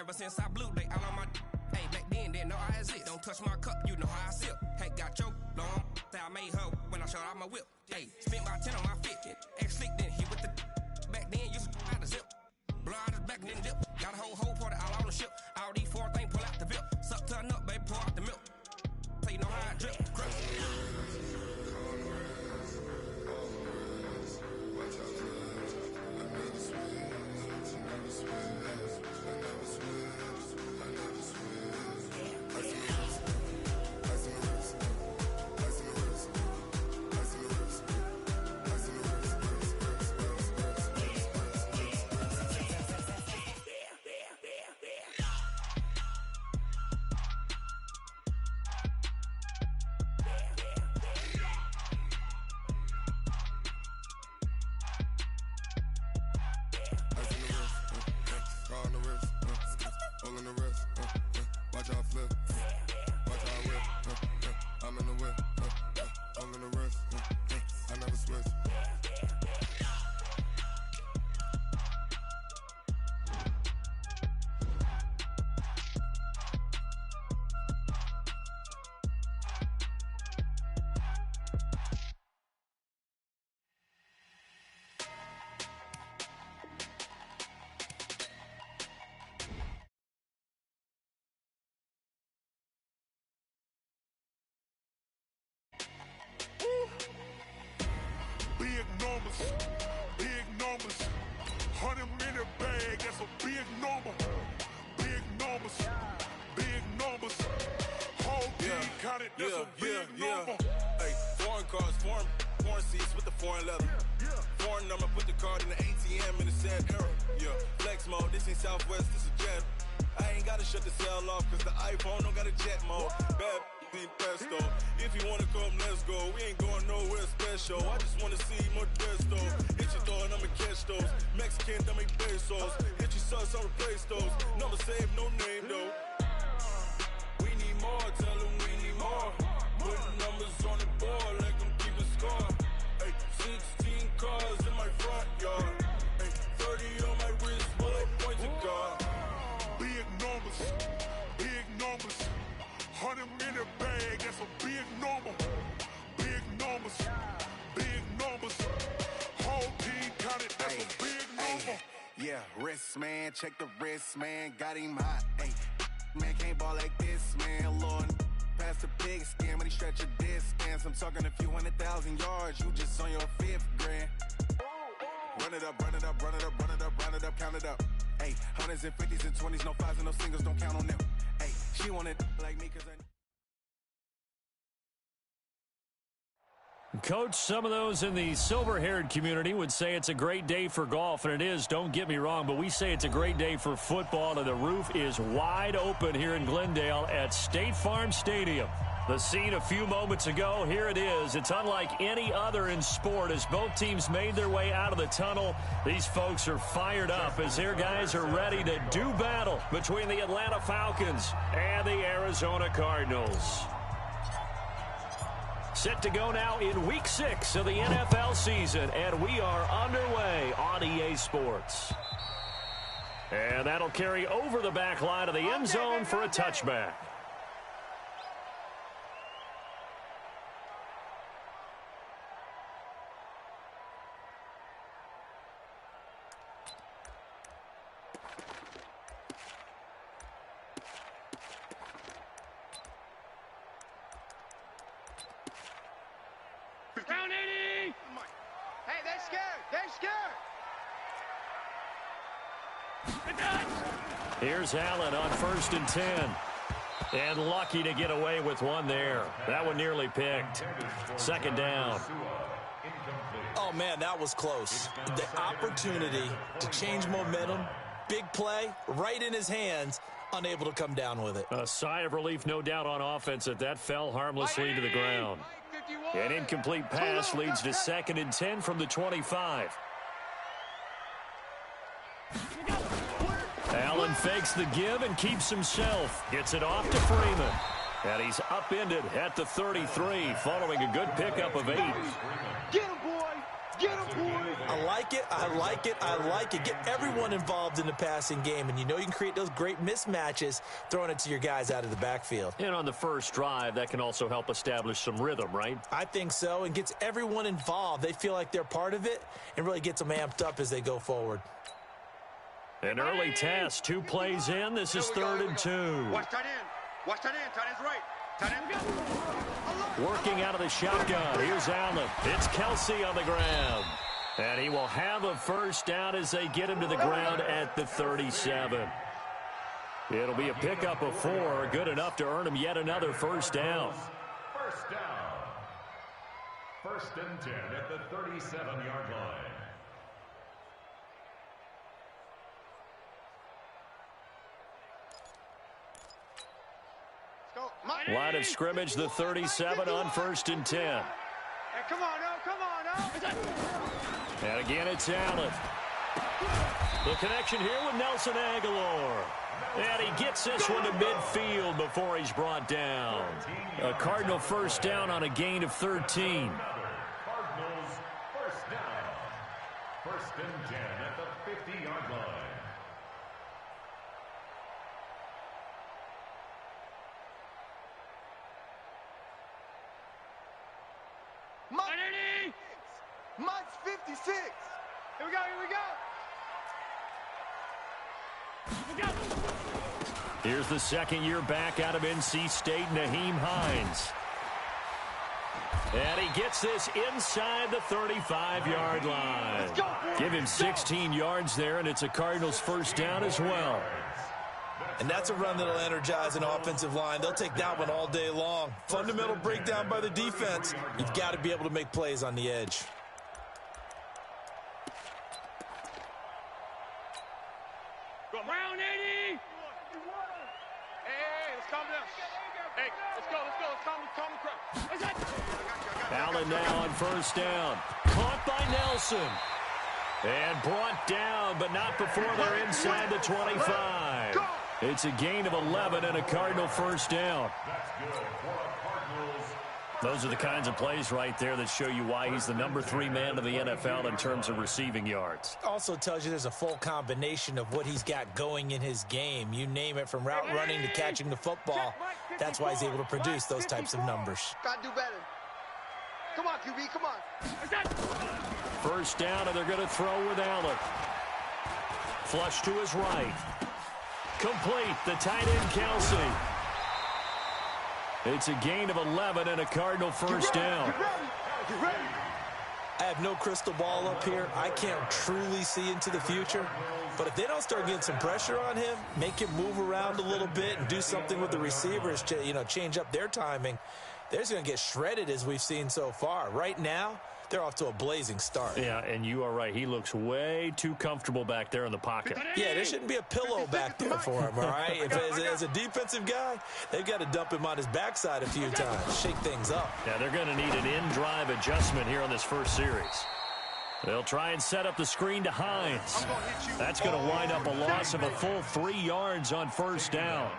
Ever since I blew, they all on my hey, back then, didn't know I exist. Don't touch my cup, you know how I sip. Hey, got your long, say I made her when I showed out my whip. Hey, spent about 10 on my fit. Ex-slick, then hit with the back then, used to out the zip. Blow out his back and then dip. Got a whole party all on the ship. All these four things, pull out the VIP. Suck, turn up, baby, pour out the milk. So you know how I drip. Grip. Big numbers, 100-minute bag, that's a big number. Big numbers, whole team counted, that's a big number. Hey, foreign cars, foreign seats with the foreign leather. Foreign number, put the card in the ATM in the sad era. Yeah, flex mode, this ain't Southwest, this is Jet. I ain't gotta shut the cell off, cause the iPhone don't got a jet mode. Bad need pesto. If you wanna come, let's go. We ain't going nowhere special. I just wanna see more desto. Hit your door and I'ma catch those. Mexican, I make pesos. Hit your sauce, I'll replace those. Number save, no name though. We need more, tell them we need more. Putting numbers on the board, like them keep a score. Hey, 16 cars in my front yard. Hey, 30 on my wrist, while I point to God. Big numbers, 100-minute bag, that's a big number. Big numbers, whole team counted, that's a big number. Yeah, wrist man, check the wrist man, got him hot. Ay, man can't ball like this, man. Lord, past the pig skin when he stretch a distance. I'm talking a few 100,000 yards, you just on your 5th grand. Run it up, count it up. Ay, hundreds and 50s and 20s, no 5s and no singles, don't count on them. Ay, she want it like me cause I... Coach, some of those in the silver-haired community would say it's a great day for golf, and it is, don't get me wrong, but we say it's a great day for football, and the roof is wide open here in Glendale at State Farm Stadium. The scene a few moments ago, here it is. It's unlike any other in sport as both teams made their way out of the tunnel. These folks are fired up as their guys are ready to do battle between the Atlanta Falcons and the Arizona Cardinals. Set to go now in Week 6 of the NFL season, and we are underway on EA Sports. And that'll carry over the back line of the end zone for a touchback. Here's Allen on 1st and 10. And lucky to get away with one there. That one nearly picked. 2nd down. Oh, man, that was close. The opportunity to change momentum, big play, right in his hands, unable to come down with it. A sigh of relief, no doubt, on offense that fell harmlessly to the ground. An incomplete pass leads to 2nd and 10 from the 25. Allen fakes the give and keeps himself. Gets it off to Freeman. And he's upended at the 33 following a good pickup of 8. Get him, boy! I like it, I like it, I like it. Get everyone involved in the passing game, and you know you can create those great mismatches throwing it to your guys out of the backfield. And on the first drive, that can also help establish some rhythm, right? I think so, and gets everyone involved. They feel like they're part of it and really gets them amped up as they go forward. An early test, 2 plays in. This is 3rd and 2. Watch tight end. Watch tight end. Tight end's right. Tight end. Working out of the shotgun. Here's Allen. It's Kelsey on the ground. And he will have a first down as they get him to the ground at the 37. It'll be a pickup of 4. Good enough to earn him yet another first down. First down. 1st and 10 at the 37-yard line. Line of scrimmage, the 37 on 1st and 10. Hey, come on now. And again, it's Allen. The connection here with Nelson Aguilar. And he gets this one to midfield before he's brought down. A Cardinal first down on a gain of 13. Cardinals first down. 1st and 10 at the 50-yard line. Mike's 56. Here we go. Here's the second year back out of NC State, Naheem Hines. And he gets this inside the 35-yard line. Give him 16 yards there, and it's a Cardinals first down as well. And that's a run that'll energize an offensive line. They'll take that one all day long. Fundamental breakdown by the defense. You've got to be able to make plays on the edge. Round 80. Hey, let's calm down. Hey, let's go. Let's calm the crowd. Allen now on first down. Caught by Nelson. And brought down, but not before they're inside the 25. It's a gain of 11 and a Cardinal first down. Those are the kinds of plays right there that show you why he's the number 3 man of the NFL in terms of receiving yards. Also tells you there's a full combination of what he's got going in his game. You name it, from route running to catching the football. That's why he's able to produce those types of numbers. Gotta do better. Come on, QB, come on. First down, and they're going to throw with Allen. Flush to his right. Complete, the tight end Kelsey. It's a gain of 11 and a Cardinal first down. Get ready. I have no crystal ball up here. I can't truly see into the future. But if they don't start getting some pressure on him, make him move around a little bit and do something with the receivers to, change up their timing, they're just going to get shredded as we've seen so far. Right now, they're off to a blazing start. Yeah, and you are right. He looks way too comfortable back there in the pocket. Yeah, there shouldn't be a pillow back there for him, all right? As a defensive guy, they've got to dump him on his backside a few times, shake things up. Yeah, they're going to need an in-drive adjustment here on this first series. They'll try and set up the screen to Hines. That's going to wind up a loss of a full 3 yards on first down.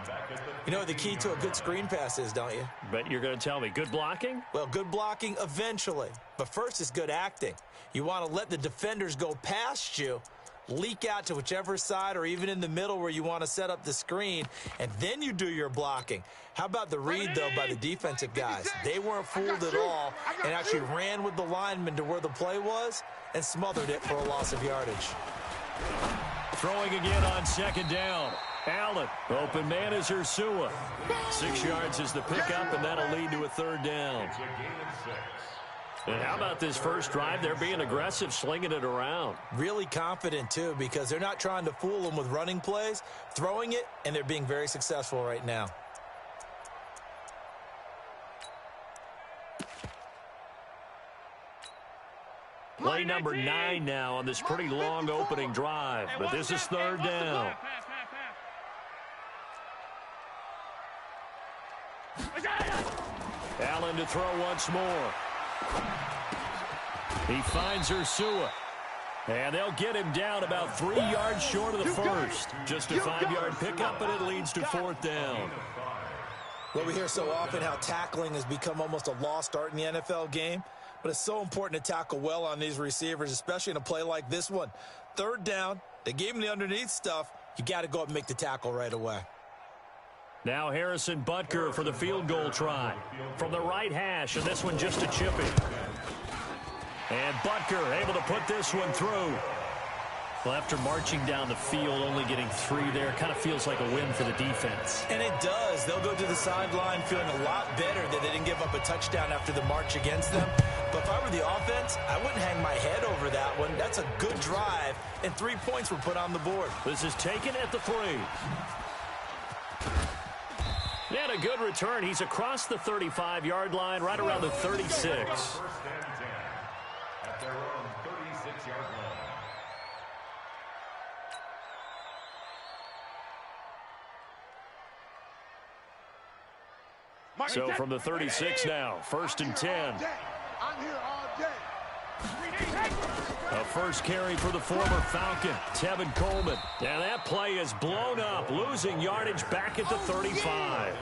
You know what the key to a good screen pass is, don't you? But you're going to tell me, good blocking? Well, good blocking eventually. But first is good acting. You want to let the defenders go past you, leak out to whichever side or even in the middle where you want to set up the screen, and then you do your blocking. How about the read, though, by the defensive guys? They weren't fooled at all and actually ran with the lineman to where the play was and smothered it for a loss of yardage. Throwing again on second down. Allen, open man is Ursua. 6 yards is the pickup, and that'll lead to a third down. And how about this first drive? They're being aggressive, slinging it around. Really confident, too, because they're not trying to fool them with running plays, throwing it, and they're being very successful right now. Play number 9 now on this pretty long opening drive, but this is third down. Allen to throw once more. He finds Ursua. And they'll get him down about 3 yards short of the first. Just a 5-yard pickup, and it leads to fourth down. Well, we hear so often how tackling has become almost a lost art in the NFL game. But it's so important to tackle well on these receivers, especially in a play like this one. Third down, they gave him the underneath stuff. You got to go up and make the tackle right away. Now Harrison Butker for the field goal try. From the right hash, and this one just a chippy. And Butker able to put this one through. Well, after marching down the field, only getting 3 there, kind of feels like a win for the defense. And it does. They'll go to the sideline feeling a lot better that they didn't give up a touchdown after the march against them. But if I were the offense, I wouldn't hang my head over that one. That's a good drive, and 3 points were put on the board. This is taken at the 3. And a good return. He's across the 35-yard line, right around the 36. First and 10 at their own 36-yard line. So from the 36 now, first and 10. I'm here all day. A first carry for the former Falcon, Tevin Coleman. And that play is blown up, losing yardage back at the 35.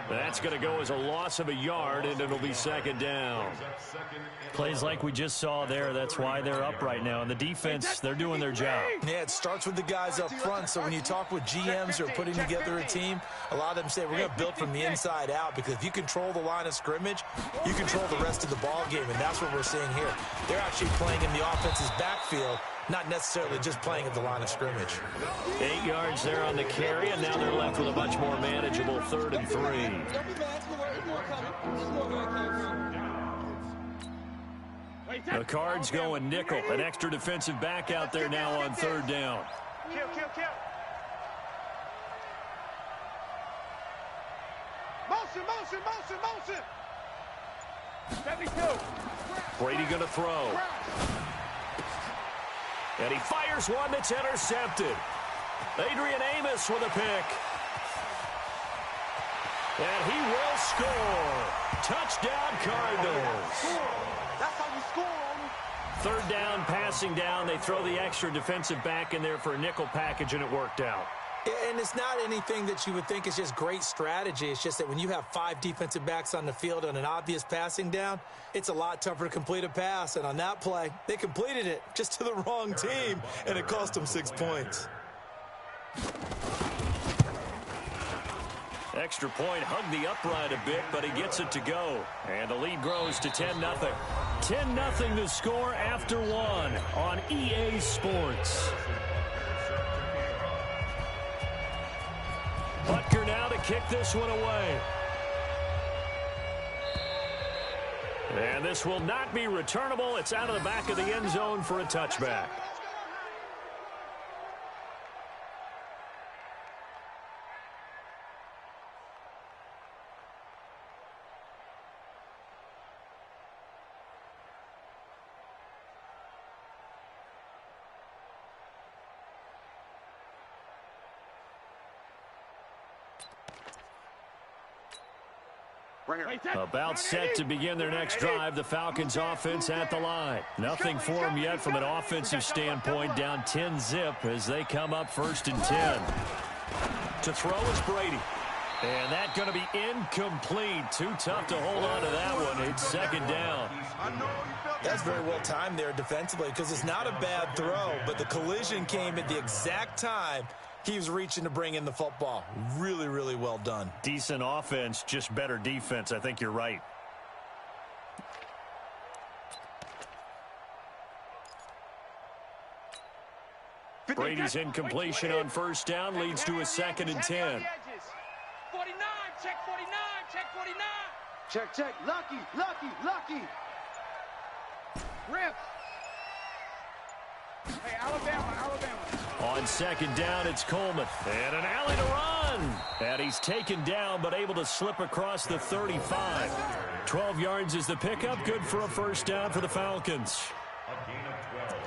That's going to go as a loss of a yard, and it'll be second down. Plays like we just saw there, that's why they're up right now. And the defense, they're doing their job. Yeah, it starts with the guys up front. So when you talk with GMs who are putting together a team, a lot of them say we're going to build from the inside out, because if you control the line of scrimmage, you control the rest of the ball game, and that's what we're seeing here. They're actually playing in the offense's backfield, not necessarily just playing at the line of scrimmage. 8 yards there on the carry, and now they're left with a much more manageable 3rd and 3. The Cards going nickel. An extra defensive back out there now on 3rd down. Kill. Motion. 72. Brady going to throw. And he fires one that's intercepted. Adrian Amos with a pick. And he will score. Touchdown, Cardinals. That's how you score. 3rd down, passing down. They throw the extra defensive back in there for a nickel package, and it worked out. And it's not anything that you would think is just great strategy. It's just that when you have 5 defensive backs on the field on an obvious passing down, it's a lot tougher to complete a pass. And on that play, they completed it just to the wrong team, and it cost them 6 points. Extra point, hugged the upright a bit, but he gets it to go. And the lead grows to 10-0. 10-0 to score after 1 on EA Sports. Butker now to kick this one away. And this will not be returnable. It's out of the back of the end zone for a touchback. About set to begin their next drive, the Falcons offense at the line. Nothing for them yet from an offensive standpoint, down 10-0 as they come up 1st and 10. To throw is Brady. And that's going to be incomplete. Too tough to hold on to that one. It's 2nd down. That's very well timed there defensively, because it's not a bad throw, but the collision came at the exact time he was reaching to bring in the football. Really, really well done. Decent offense, just better defense. I think you're right. Brady's incompletion on 1st down leads to a 2nd and 10. 49, check 49. Check. Lucky. Rip. Hey, Alabama. On 2nd down, it's Coleman. And an alley to run. And he's taken down, but able to slip across the 35. 12 yards is the pickup. Good for a 1st down for the Falcons.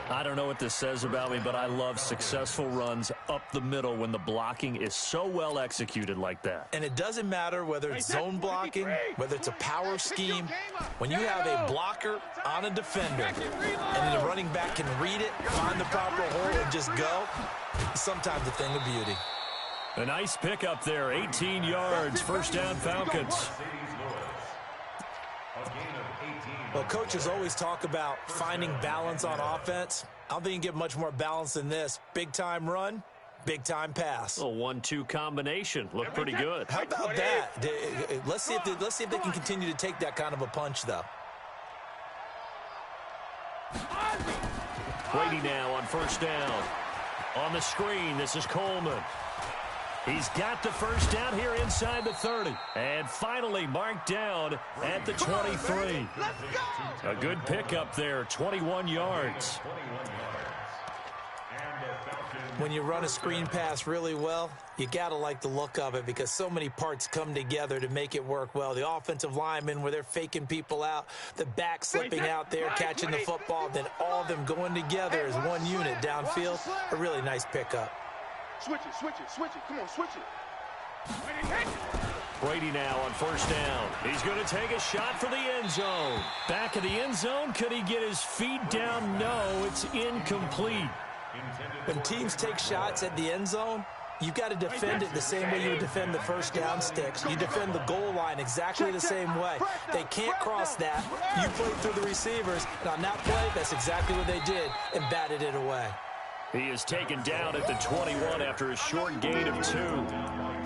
I don't know what this says about me, but I love successful runs up the middle when the blocking is so well executed like that. And it doesn't matter whether it's zone blocking, whether it's a power scheme. When you have a blocker on a defender and the running back can read it, find the proper hole, and just go, sometimes a thing of beauty. A nice pickup there, 18 yards, 1st down Falcons. Well, coaches always talk about finding balance on offense. I don't think you can get much more balance than this. Big-time run, big-time pass. A 1-2 combination. Looked pretty good. How about that? Let's see if they can continue to take that kind of a punch, though. Brady now on first down. On the screen, this is Coleman. He's got the first down here inside the 30. And finally marked down at the 23. A good pickup there, 21 yards. When you run a screen pass really well, you got to like the look of it because so many parts come together to make it work well. The offensive linemen where they're faking people out, the back slipping out there, catching the football, then all of them going together as one unit downfield. A really nice pickup. Switch it. Come on, switch it. Brady now on first down. He's going to take a shot for the end zone. Back of the end zone. Could he get his feet down? No, it's incomplete. When teams take shots at the end zone, you've got to defend it the same way you would defend the first down sticks. You defend the goal line exactly the same way. They can't cross that. You play through the receivers. And on that play, that's exactly what they did and batted it away. He is taken down at the 21 after a short gain of 2.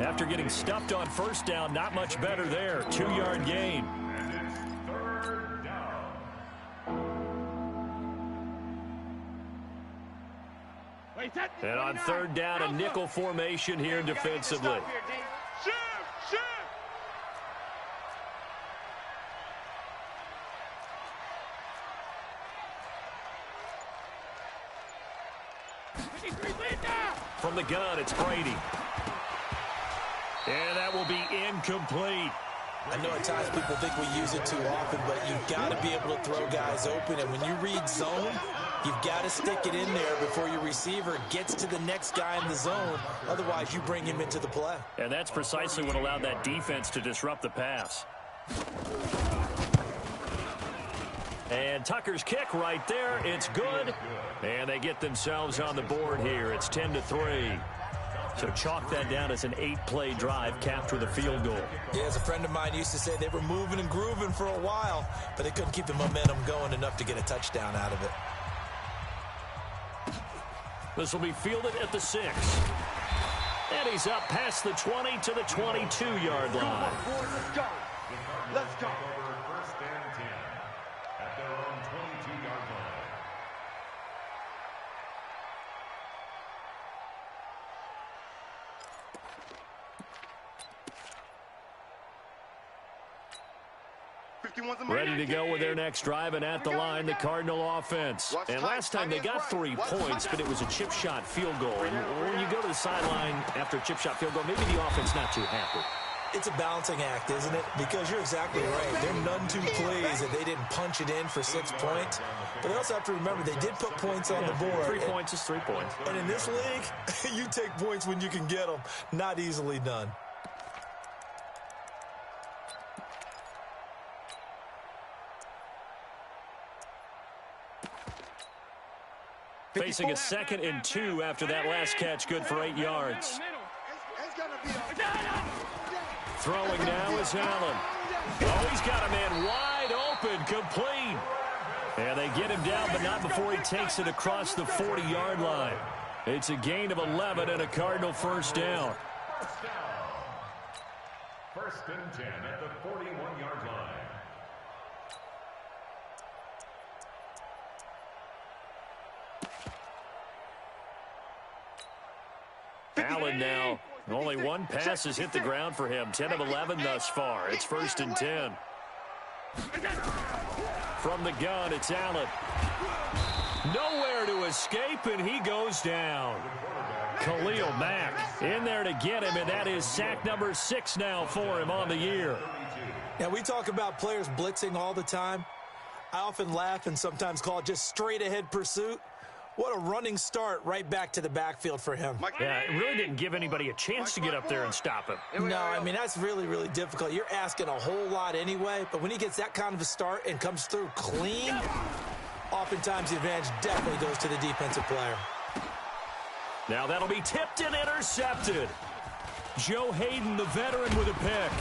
After getting stuffed on first down, not much better there. 2-yard gain. And on third down, a nickel formation here defensively. From the gun, it's Brady. And that will be incomplete. I know at times people think we use it too often, but you've got to be able to throw guys open. And when you read zone, you've got to stick it in there before your receiver gets to the next guy in the zone. Otherwise, you bring him into the play. And that's precisely what allowed that defense to disrupt the pass. And Tucker's kick right there. It's good. And they get themselves on the board here. It's 10-3. So chalk that down as an 8-play drive capped with a field goal. Yeah, as a friend of mine used to say, they were moving and grooving for a while, but they couldn't keep the momentum going enough to get a touchdown out of it. This will be fielded at the 6. And he's up past the 20 to the 22-yard line. Let's go. Let's go. First and 10 at their own 22-yard line. Ready to go with their next drive, and at the line, the Cardinal offense. And last time they got 3 points, but it was a chip shot field goal. And when you go to the sideline after a chip shot field goal, maybe the offense not too happy. It's a balancing act, isn't it? Because you're exactly right. They're none too pleased that they didn't punch it in for 6 points. But they also have to remember they did put points on the board. 3 points is 3 points. And in this league, you take points when you can get them. Not easily done. Facing a 2nd and 2 after that last catch, good for 8 yards. Throwing now is Allen. Oh, he's got a man wide open, complete. And they get him down, but not before he takes it across the 40-yard line. It's a gain of 11 and a Cardinal first down. First and 10 at the 41-yard line. Allen now, only 1 pass has hit the ground for him. 10 of 11 thus far. It's 1st and 10. From the gun, it's Allen. Nowhere to escape, and he goes down. Khalil Mack in there to get him, and that is sack number 6 now for him on the year. Now, we talk about players blitzing all the time. I often laugh and sometimes call it just straight-ahead pursuit. What a running start right back to the backfield for him. Yeah, it really didn't give anybody a chance to get up there and stop him. No, I mean, that's really, really difficult. You're asking a whole lot anyway, but when he gets that kind of a start and comes through clean, oftentimes the advantage definitely goes to the defensive player. Now that'll be tipped and intercepted. Joe Hayden, the veteran, with a pick.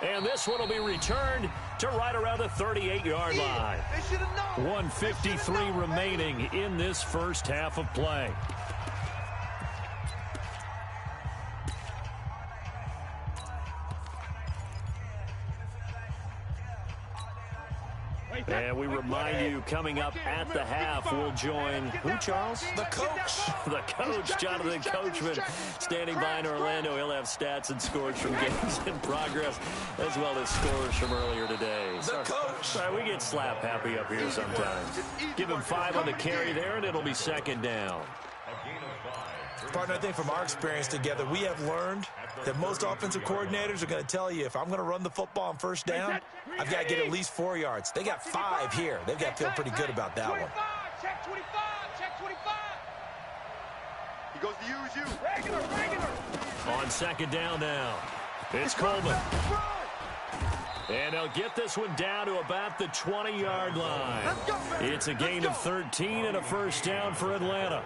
And this one will be returned to right around the 38-yard line. 1:53 remaining in this first half of play. And we remind you, coming up at the half, we'll join who, Charles? The coach. The coach, Jonathan Coachman, standing by in Orlando. He'll have stats and scores from games in progress, as well as scores from earlier today. The coach. Sorry, we get slap happy up here sometimes. Give him 5 on the carry there, and it'll be second down. Partner, I think from our experience together, we have learned that most offensive coordinators are going to tell you, if I'm going to run the football on first down, I've got to get at least 4 yards. They got 5 here. They've got to feel pretty good about that one. Check 25, check 25. He goes to use you. Regular. On second down now, it's Coleman. And they'll get this one down to about the 20-yard line. It's a gain of 13 and a first down for Atlanta.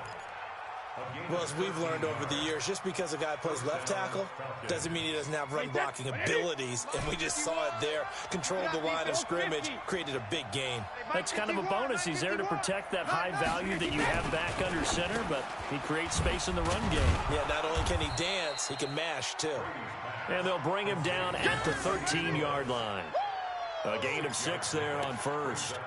Well, as we've learned over the years, just because a guy plays left tackle doesn't mean he doesn't have run blocking abilities. And we just saw it there. Controlled the line of scrimmage, created a big gain. That's kind of a bonus. He's there to protect that high value that you have back under center, but he creates space in the run game. Yeah, not only can he dance, he can mash, too. And they'll bring him down at the 13-yard line. A gain of 6 there on first.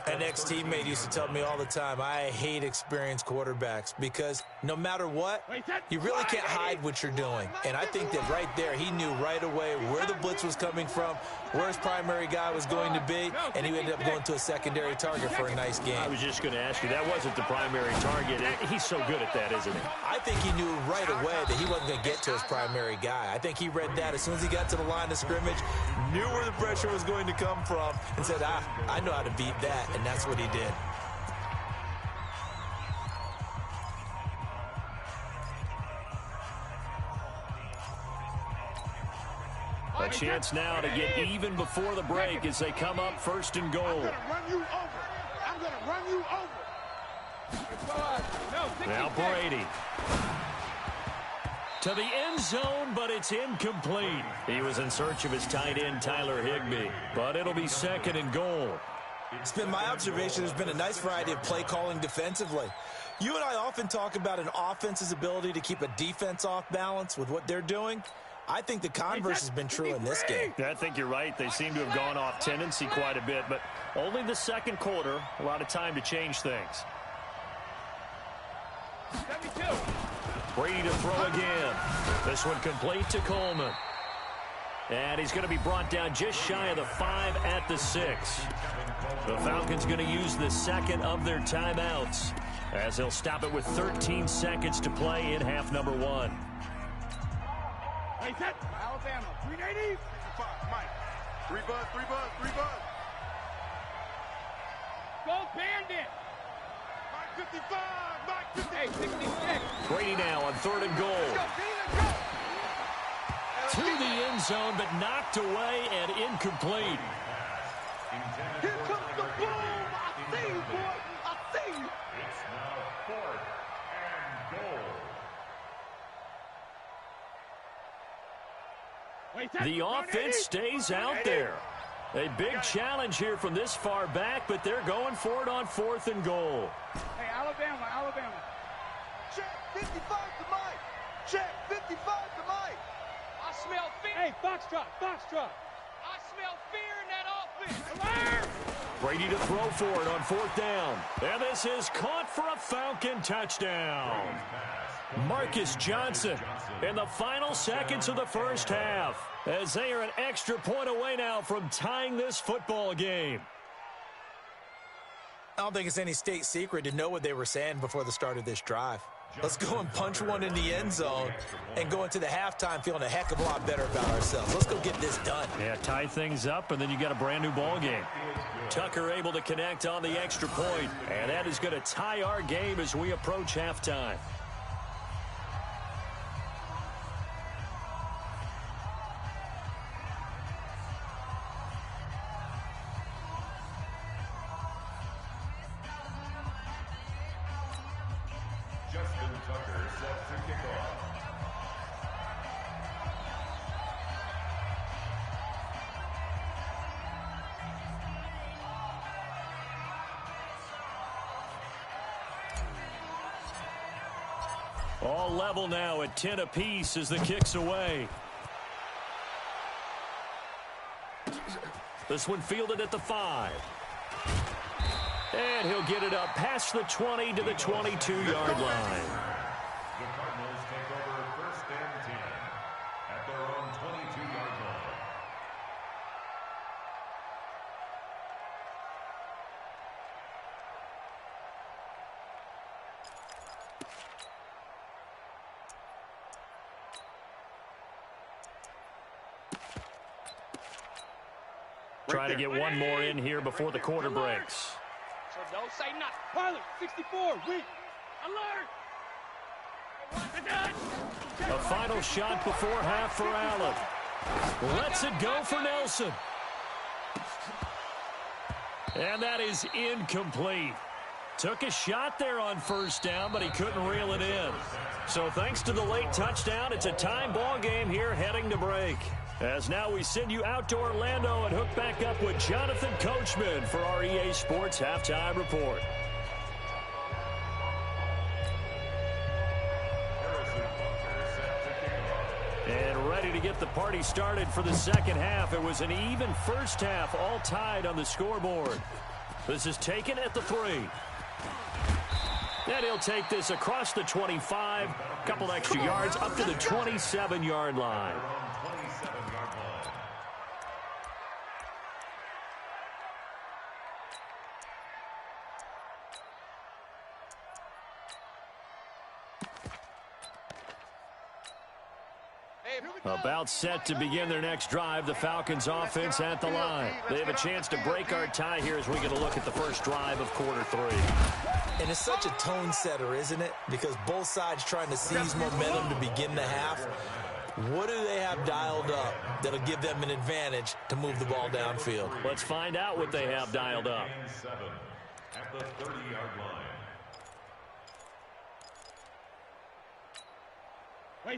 An ex-teammate used to tell me all the time, I hate experienced quarterbacks because no matter what, you really can't hide what you're doing. And I think that right there, he knew right away where the blitz was coming from, where his primary guy was going to be, and he ended up going to a secondary target for a nice game. I was just going to ask you, that wasn't the primary target. He's so good at that, isn't he? I think he knew right away that he wasn't going to get to his primary guy. I think he read that as soon as he got to the line of scrimmage, knew where the pressure was going to come from, and said, I know how to beat that. And that's what he did. A chance now to get even before the break as they come up first and goal. I'm going to run you over. Now Brady. To the end zone, but it's incomplete. He was in search of his tight end, Tyler Higbee. But it'll be second and goal. It's been my observation there's been a nice variety of play calling defensively. You and I often talk about an offense's ability to keep a defense off balance with what they're doing. I think the converse has been true in this game. Yeah, I think you're right. They seem to have gone off tendency quite a bit, but only the second quarter, a lot of time to change things. 72. Brady to throw again. This one complete to Coleman. And he's going to be brought down just shy of the 5 at the 6. The Falcons going to use the second of their timeouts as they'll stop it with 13 seconds to play in half number 1. Hey, set. Alabama, 380. 55, Mike. 3 bud. Go Bandit. Mike 55, Mike 50. Hey, 66. Brady now on 3rd and goal. Let's go. To the end zone, but knocked away and incomplete. Here comes the boom. I see you, boy. I see you. It's now 4th and goal. The offense stays out there. A big challenge here from this far back, but they're going for it on 4th and goal. Hey, Alabama. Check 55 to Mike. Check 55 to Mike. I smell fear. Hey, Foxtrot. I smell fear in that offense. Brady to throw for it on 4th down. And this is caught for a Falcon touchdown. Marcus Johnson in the final seconds of the first half as they are an extra point away now from tying this football game. I don't think it's any state secret to know what they were saying before the start of this drive. Let's go and punch one in the end zone and go into the halftime feeling a heck of a lot better about ourselves. Let's go get this done. Yeah, tie things up, and then you got a brand new ball game. Tucker able to connect on the extra point, and that is going to tie our game as we approach halftime. All level now at 10 apiece as the kick's away. This one fielded at the 5. And he'll get it up past the 20 to the 22-yard line. The Cardinals take over 1st and 10 at their own 22-yard line. Trying to get one more in here before the quarter breaks. So don't say nothing. Pilot, 64, weak. Alert! A final shot before half for Allen. Lets it go for Nelson. And that is incomplete. Took a shot there on 1st down, but he couldn't reel it in. So thanks to the late touchdown, it's a tie ball game here heading to break. As now we send you out to Orlando and hook back up with Jonathan Coachman for our EA Sports Halftime Report. And ready to get the party started for the second half. It was an even first half, all tied on the scoreboard. This is taken at the 3. And he'll take this across the 25, couple extra yards up to the 27-yard line. About set to begin their next drive, the Falcons offense at the line. They have a chance to break our tie here as we get a look at the first drive of quarter 3. And it's such a tone setter, isn't it? Because both sides trying to seize momentum to begin the half. What do they have dialed up that'll give them an advantage to move the ball downfield? Let's find out what they have dialed up. At the 30-yard line.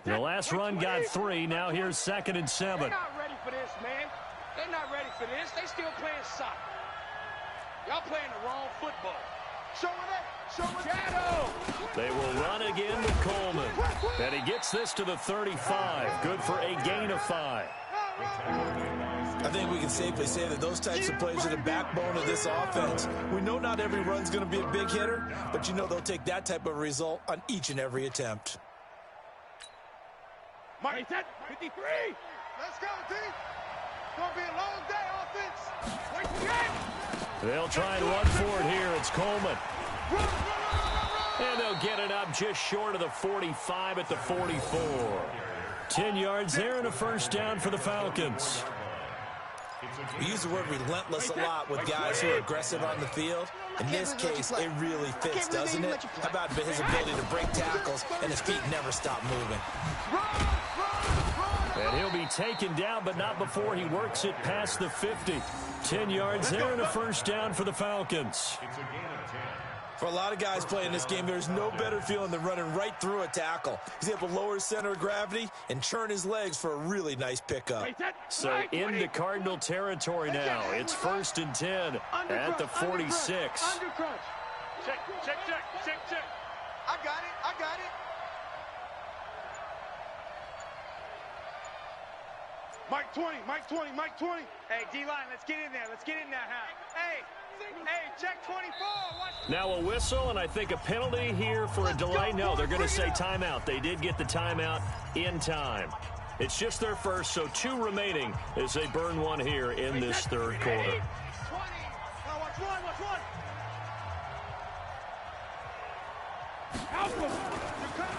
The last run got 3. Now here's 2nd and 7. They're not ready for this, man. They're not ready for this. They still playing soccer. Y'all playing the wrong football. Show it. Show it. Shadow. They will run again with Coleman. And he gets this to the 35. Good for a gain of 5. I think we can safely say that those types of plays are the backbone of this offense. We know not every run's going to be a big hitter, but you know they'll take that type of result on each and every attempt. Mike, 53. Let's go, team. It's going to be a long day, offense. They'll try and run for it here. It's Coleman. And they'll get it up just short of the 45 at the 44. 10 yards there and a first down for the Falcons. We use the word relentless a lot with guys who are aggressive on the field. In this case, it really fits, doesn't it? How about his ability to break tackles and his feet never stop moving? And he'll be taken down, but not before he works it past the 50. 10 yards there and a first down for the Falcons. For a lot of guys playing this game, there's no better feeling than running right through a tackle. He's able to lower his center of gravity and churn his legs for a really nice pickup. So into Cardinal territory now. It's 1st and 10 at the 46. Check. I got it. Mike 20. Hey, D-line, let's get in there. Hey, check 24. Now a whistle, and I think a penalty here for a delay. No, they're going to say timeout. They did get the timeout in time. It's just their first, so 2 remaining as they burn one here in this third quarter.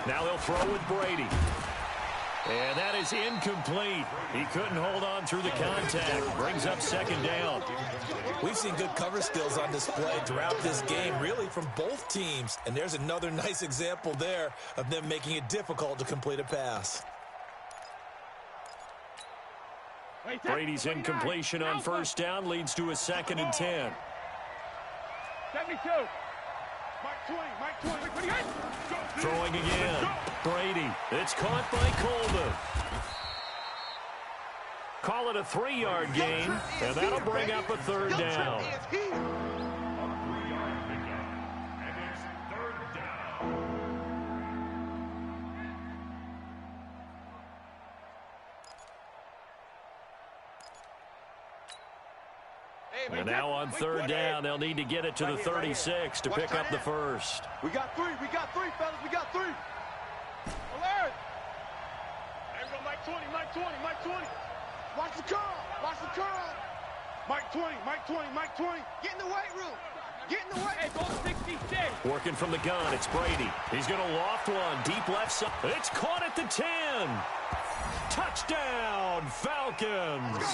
Now they'll throw with Brady. And that is incomplete. He couldn't hold on through the contact. Brings up 2nd down. We've seen good cover skills on display throughout this game, really from both teams. And there's another nice example there of them making it difficult to complete a pass. Brady's incompletion on first down leads to a 2nd and 10. 72. Mike 20. Throwing again. Brady. It's caught by Coleman. Call it a 3-yard gain, and that'll bring up a 3rd down. And now on third down, they'll need to get it to the 36 to pick up the first. We got three, fellas, we got three. Alert! There we go, Mike 20. Watch the curl. Mike 20. Get in the weight room. Hey, go 66. Working from the gun, it's Brady. He's going to loft one, deep left side. It's caught at the 10. Touchdown, Falcons.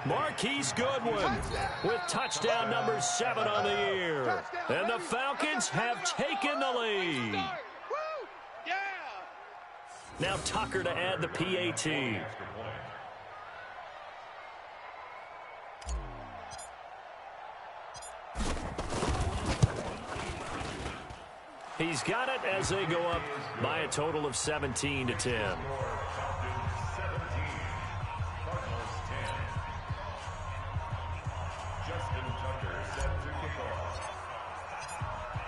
Marquise Goodwin with touchdown number 7 on the year. And the Falcons have taken the lead. Now Tucker to add the PAT. He's got it as they go up by a total of 17-10.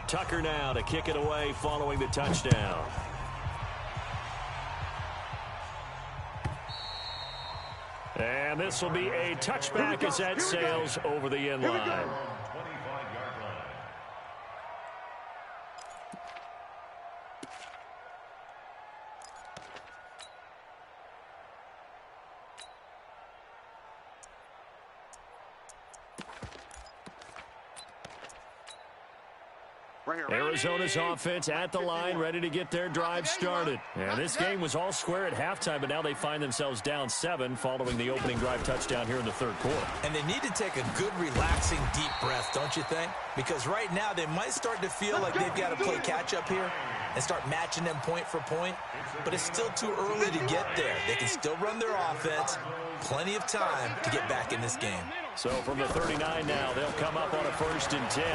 Tucker now to kick it away following the touchdown. And this will be a touchback as that sails over the end line. Arizona's offense at the line, ready to get their drive started. And this game was all square at halftime, but now they find themselves down 7 following the opening drive touchdown here in the third quarter. And they need to take a good, relaxing, deep breath, don't you think? Because right now they might start to feel like they've got to play catch-up here and start matching them point for point. But it's still too early to get there. They can still run their offense. Plenty of time to get back in this game. So from the 39 now, they'll come up on a 1st and 10.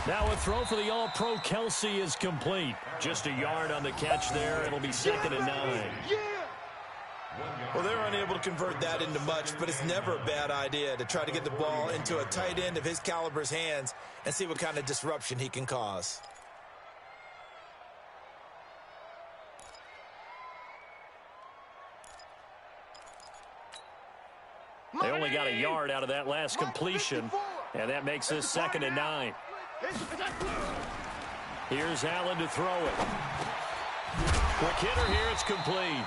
Now a throw for the All-Pro Kelsey is complete. Just a yard on the catch there. It'll be 2nd and 9. Well, they're unable to convert that into much, but it's never a bad idea to try to get the ball into a tight end of his caliber's hands and see what kind of disruption he can cause. They only got a yard out of that last completion, and that makes this 2nd and 9. Here's Allen to throw it. Quick hitter here, it's complete.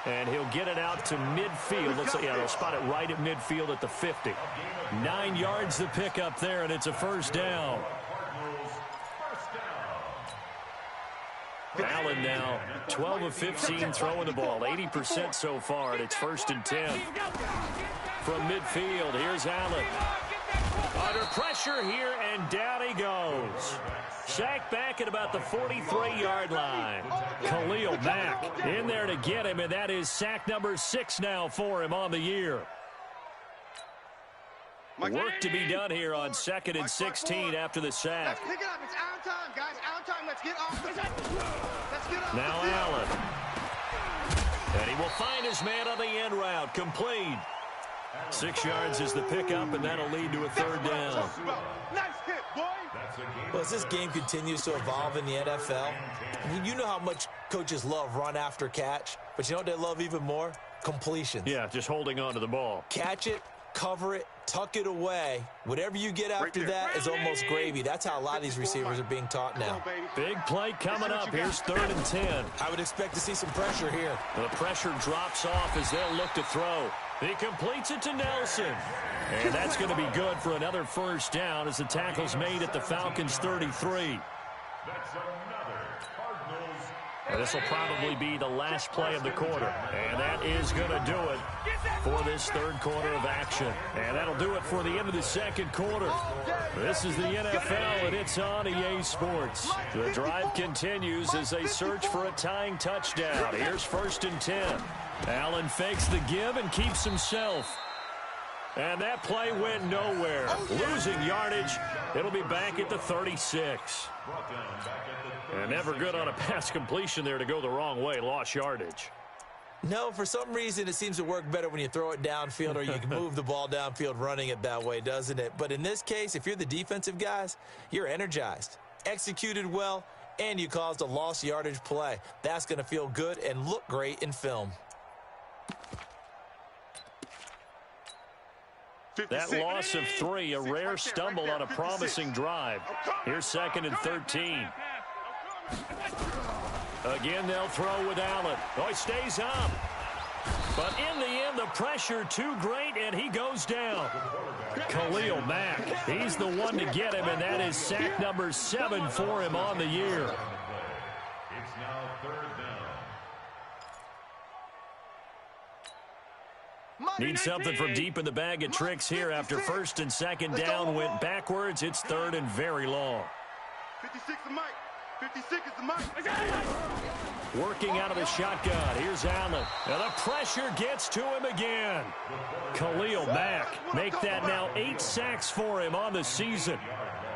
And he'll get it out to midfield. Looks like, yeah, they'll spot it right at midfield at the 50. 9 yards to pick up there, and it's a 1st down. Allen now 12 of 15 throwing the ball, 80% so far, and it's 1st and 10. From midfield, here's Allen. Under pressure here, and down he goes. Sacked back at about the 43-yard line. Khalil Mack in there to get him, and that is sack number 6 now for him on the year. Work to be done here on 2nd and 16 after the sack. Let's pick it up. It's out time, guys. Out time. Let's get off the field. Now Allen. And he will find his man on the end route. Complete. 6 yards is the pickup, and that'll lead to a 3rd down. Nice hit, boy. Well, as this game continues to evolve in the NFL, you know how much coaches love run after catch, but you know what they love even more? Completions. Yeah, just holding on to the ball. Catch it, cover it, tuck it away. Whatever you get after that is almost gravy. That's how a lot of these receivers are being taught now. Big play coming up. Here's 3rd and 10. I would expect to see some pressure here. The pressure drops off as they'll look to throw. He completes it to Nelson. And that's going to be good for another 1st down as the tackle's made at the Falcons' 33. And this will probably be the last play of the quarter. And that is going to do it for this 3rd quarter of action. And that'll do it for the end of the 2nd quarter. This is the NFL, and it's on EA Sports. The drive continues as they search for a tying touchdown. Here's 1st and 10. Allen fakes the give and keeps himself. And that play went nowhere. Losing yardage. It'll be back at the 36. And never good on a pass completion there to go the wrong way. Lost yardage. No, for some reason it seems to work better when you throw it downfield or you can move the ball downfield running it that way, doesn't it? But in this case, if you're the defensive guys, you're energized, executed well, and you caused a lost yardage play. That's going to feel good and look great in film. That loss of 3, a rare stumble on a promising drive. Here's 2nd and 13. Again, they'll throw with Allen. Oh, he stays up. But in the end, the pressure too great, and he goes down. Khalil Mack, he's the one to get him, and that is sack number 7 for him on the year. It's now 3rd down. Need something from deep in the bag of tricks here after 1st and 2nd down went backwards. It's 3rd and very long. 56 is Mike. 56 is the Mike. Working out of the shotgun. Here's Allen. And the pressure gets to him again. Khalil Mack. Make that now 8 sacks for him on the season.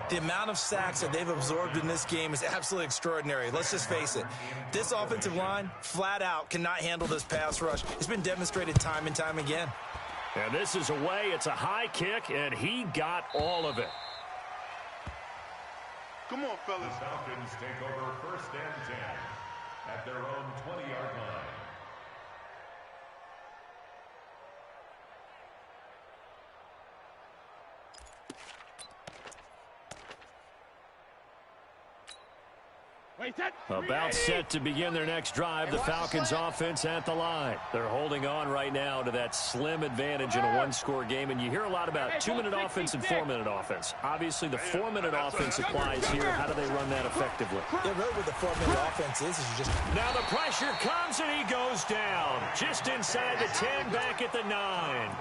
The amount of sacks that they've absorbed in this game is absolutely extraordinary. Let's just face it. This offensive line, flat out, cannot handle this pass rush. It's been demonstrated time and time again. And this is away. It's a high kick, and he got all of it. Come on, fellas. The Falcons take over 1st and 10 at their own 20-yard line. About set to begin their next drive. The Falcons offense at the line. They're holding on right now to that slim advantage in a one-score game. And you hear a lot about 2-minute offense and 4-minute offense. Obviously, the 4-minute offense applies here. How do they run that effectively? Yeah, really what the 4-minute offense is you just... Now the pressure comes and he goes down. Just inside the 10, back at the 9.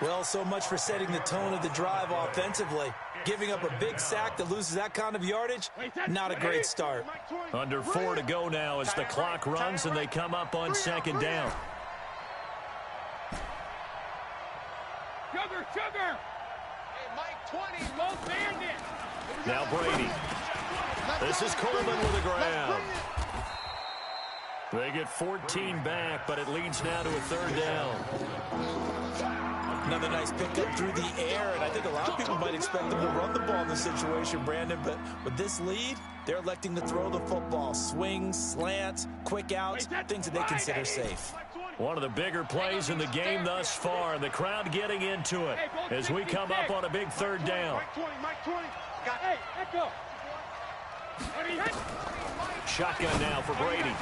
Well, so much for setting the tone of the drive offensively. Giving up a big sack that loses that kind of yardage, not a great start. Under 4 to go now as the clock runs and they come up on 2nd down. Sugar! Hey, Mike 20, low bandit. Now Brady. This is Coleman with the ground. They get 14 back, but it leads now to a 3rd down. Another nice pickup through the air, and I think a lot of people might expect them to run the ball in this situation, Brandon, but with this lead, they're electing to throw the football. Swings, slants, quick outs, things that they consider safe. One of the bigger plays in the game thus far, and the crowd getting into it as we come up on a big 3rd down. Hey, echo. Shotgun now for Brady.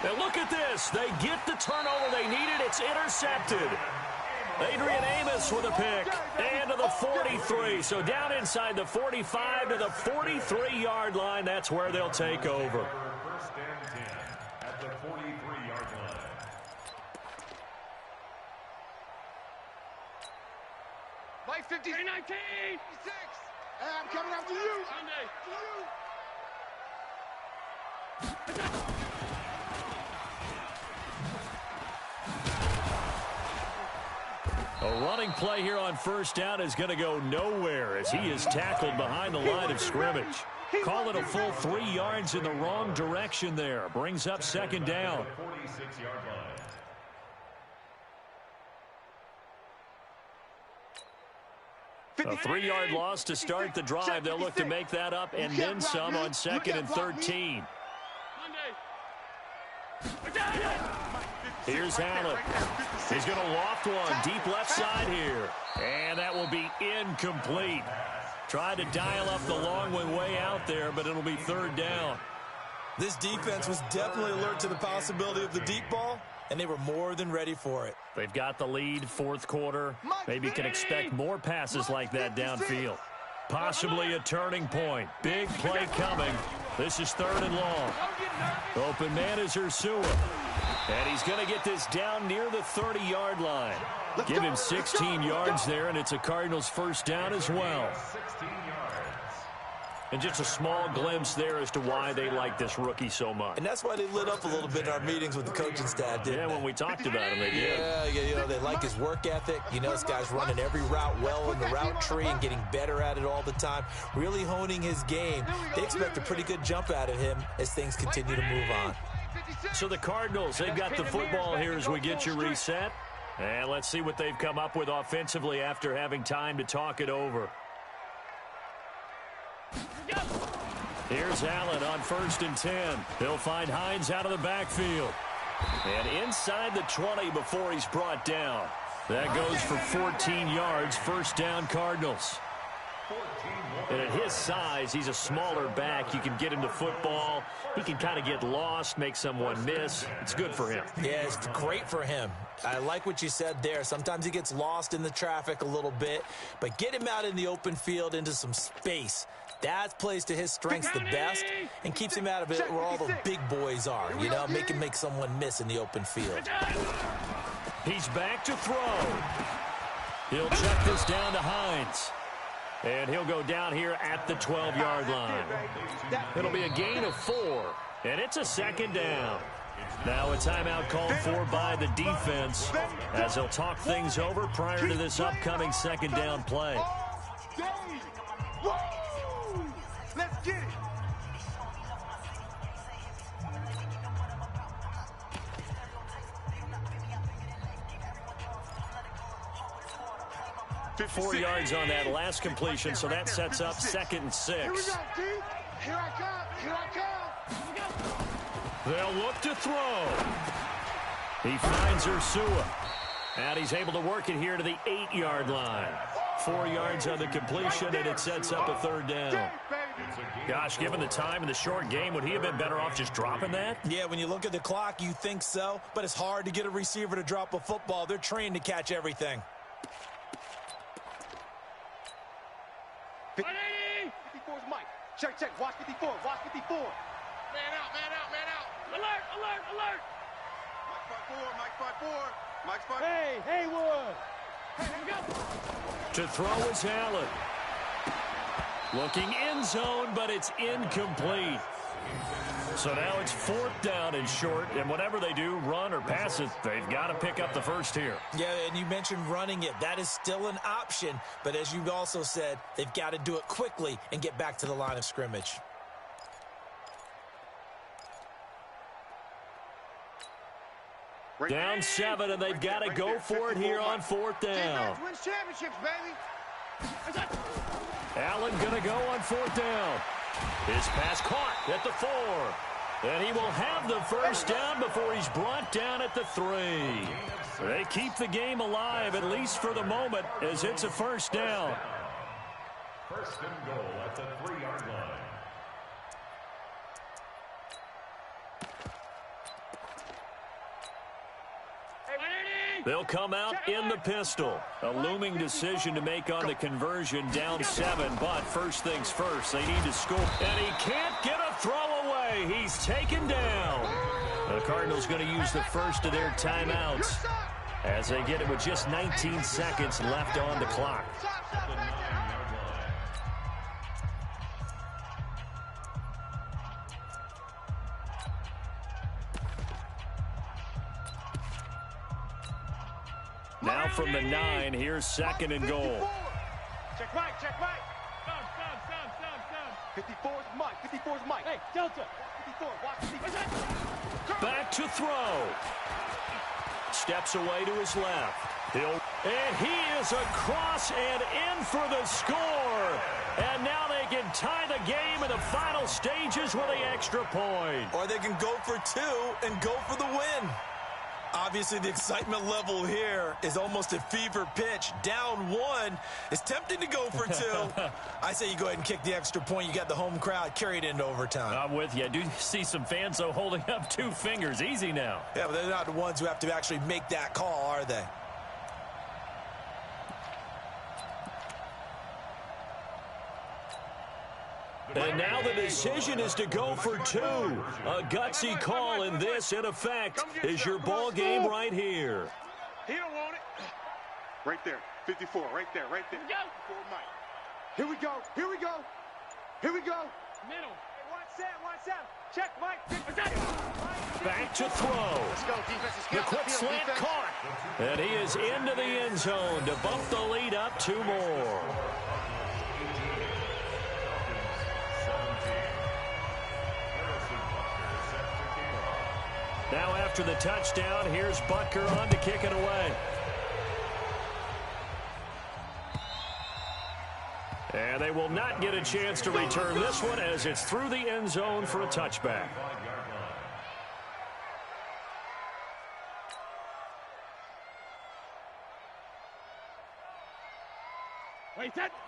And look at this. They get the turnover they needed. It's intercepted. Adrian Amos with a pick, and to the 43. So down inside the 45 to the 43-yard line. That's where they'll take over. 1st and 10 at the 43-yard line. Mike 50, 19, 56. Hey, I'm coming after you. A running play here on 1st down is going to go nowhere as he is tackled behind the line of scrimmage. Call it a full 3 yards in the wrong direction there. Brings up 2nd down. 46-yard line. A 3-yard loss to start the drive. They'll look to make that up and then some on 2nd and 13. Here's Allen. He's going to loft one deep left side here. And that will be incomplete. Tried to dial up the long one way out there, but it'll be 3rd down. This defense was definitely alert to the possibility of the deep ball, and they were more than ready for it. They've got the lead, 4th quarter. Maybe can expect more passes like that downfield. Possibly a turning point. Big play coming. This is 3rd and long. Open man is Ursua. And he's going to get this down near the 30-yard line. Give him 16 yards there, and it's a Cardinals 1st down as well. 16 yards. And just a small glimpse there as to why they like this rookie so much. And that's why they lit up a little bit in our meetings with the coaching staff, didn't they? When we talked about him, they did. Yeah, they like his work ethic. You know, this guy's running every route well in the route tree and getting better at it all the time, really honing his game. They expect a pretty good jump out of him as things continue to move on. So the Cardinals, they've got the football here as we get you reset. And let's see what they've come up with offensively after having time to talk it over. Here's Allen on 1st and 10. He'll find Hines out of the backfield. And inside the 20 before he's brought down. That goes for 14 yards, first down Cardinals. And at his size, he's a smaller back. You can get him to football. He can kind of get lost, make someone miss. It's good for him. Yeah, it's great for him. I like what you said there. Sometimes he gets lost in the traffic a little bit, but get him out in the open field into some space. That plays to his strengths the best and keeps him out of it where all the big boys are, you know, make someone miss in the open field. He's back to throw. He'll check this down to Hines. And he'll go down here at the 12-yard line. It'll be a gain of 4, and it's a second down. Now a timeout called for by the defense as they'll talk things over prior to this upcoming second down play. Let's get it. Four yards on that last completion, so that sets up 2nd and 6. Here we go, D. Here I come. Here I come. They'll look to throw. He finds Ursua. And he's able to work it here to the 8-yard line. 4 yards on the completion, and it sets up a 3rd down. Gosh, given the time in the short game, would he have been better off just dropping that? Yeah, when you look at the clock, you think so, but it's hard to get a receiver to drop a football. They're trained to catch everything. 54's Mike. Check. Watch 54. Watch 54. Man out. Alert. Mike 5-4. Hey, Haywood. Hey, here we go. To throw is Allen. Looking end zone, but it's incomplete. So now it's 4th down and short, and whatever they do, run or pass it, they've got to pick up the first here. Yeah, and you mentioned running it. That is still an option, but as you also said, they've got to do it quickly and get back to the line of scrimmage. Down 7, and they've got to go for it here on 4th down. Wins championships, baby. Allen going to go on 4th down. His pass caught at the 4. And he will have the first down before he's brought down at the 3. They keep the game alive, at least for the moment, as it's a first down. 1st and goal at the 3-yard line. They'll come out in the pistol. A looming decision to make on the conversion, down 7. But first things first, they need to score. And he can't get a throw away. He's taken down. The Cardinals going to use the first of their timeouts as they get it with just 19 seconds left on the clock. Now from the 9, here's 2nd and goal. Check right. Stop. 54's Mike. Hey, Delta. 54, watch 54. Back to throw. Steps away to his left. And he is across and in for the score. And now they can tie the game in the final stages with the extra point. Or they can go for 2 and go for the win. Obviously, the excitement level here is almost at fever pitch. Down 1. It's tempting to go for 2. I say you go ahead and kick the extra point. You got the home crowd. Carry it into overtime. I'm with you. I do see some fans, though, holding up 2 fingers. Easy now. Yeah, but they're not the ones who have to actually make that call, are they? And now the decision is to go for 2. A gutsy call, and this, in effect, is your ball game right here. He don't want it. Right there. 54. Right there. 54 Mike. Here we go. Middle. Hey, watch out. Check, Mike. Back to throw. Let's go, defense. The quick slant caught. And he is into the end zone to bump the lead up 2 more. Now after the touchdown, here's Butker on to kick it away. And they will not get a chance to return this one as it's through the end zone for a touchback.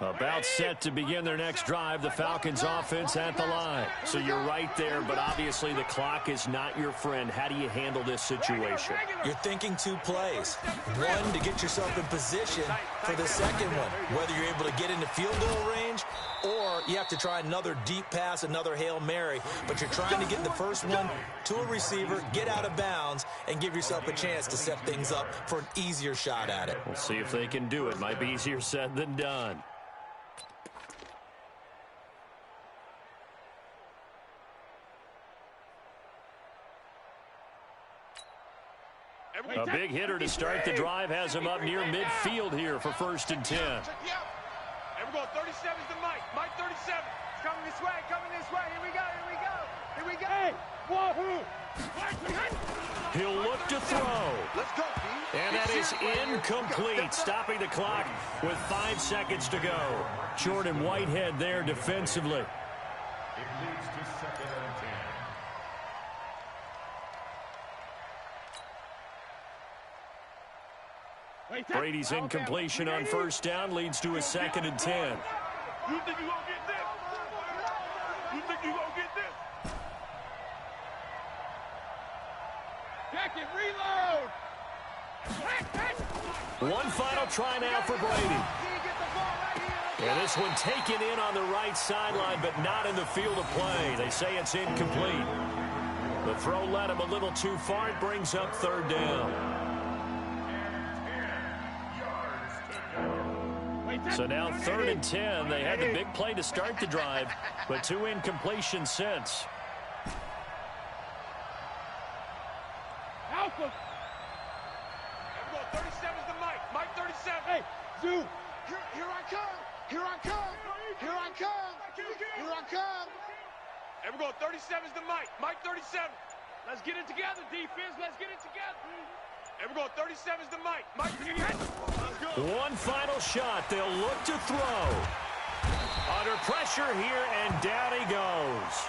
About set to begin their next drive, the Falcons offense at the line. So you're right there, but obviously the clock is not your friend. How do you handle this situation? You're thinking 2 plays. One, to get yourself in position for the second one, whether you're able to get into field goal range or you have to try another deep pass, another Hail Mary. But you're trying to get the first one to a receiver, get out of bounds, and give yourself a chance to set things up for an easier shot at it. We'll see if they can do it. Might be easier said than done. A big hitter to start the drive has him up near midfield here for 1st and 10. And we're going 37's to Mike. Mike 37. It's coming this way, coming this way. Here we go, here we go. Here we go. Hey, wahoo. He'll look to throw. Let's go, D. And that is incomplete, stopping the clock with 5 seconds to go. Jordan Whitehead there defensively. It leads to 2nd and 10. Brady's incompletion on 1st down leads to a 2nd and 10. You think you gonna get this? You think you gonna get this? Check it, reload. One final try now for Brady. And this one taken in on the right sideline, but not in the field of play. They say it's incomplete. The throw led him a little too far. It brings up 3rd down. So now 3rd and 10. They had the big play to start the drive, but 2 incompletions since. Alpha. We're going 37's to Mike. Mike 37. Hey, Zoo. Here I come. Here I come. Here I come. Here I come. And we're going 37's to Mike. Mike 37. Let's get it together, defense. Let's get it together. And we're going 37's to Mike. Mike, let's go. One final shot. They'll look to throw. Under pressure here, and down he goes.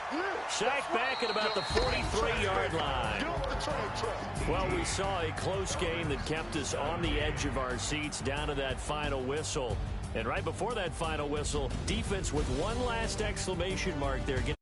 Sacked back at about the 43-yard line. Well, we saw a close game that kept us on the edge of our seats down to that final whistle. And right before that final whistle, defense with one last exclamation mark there, getting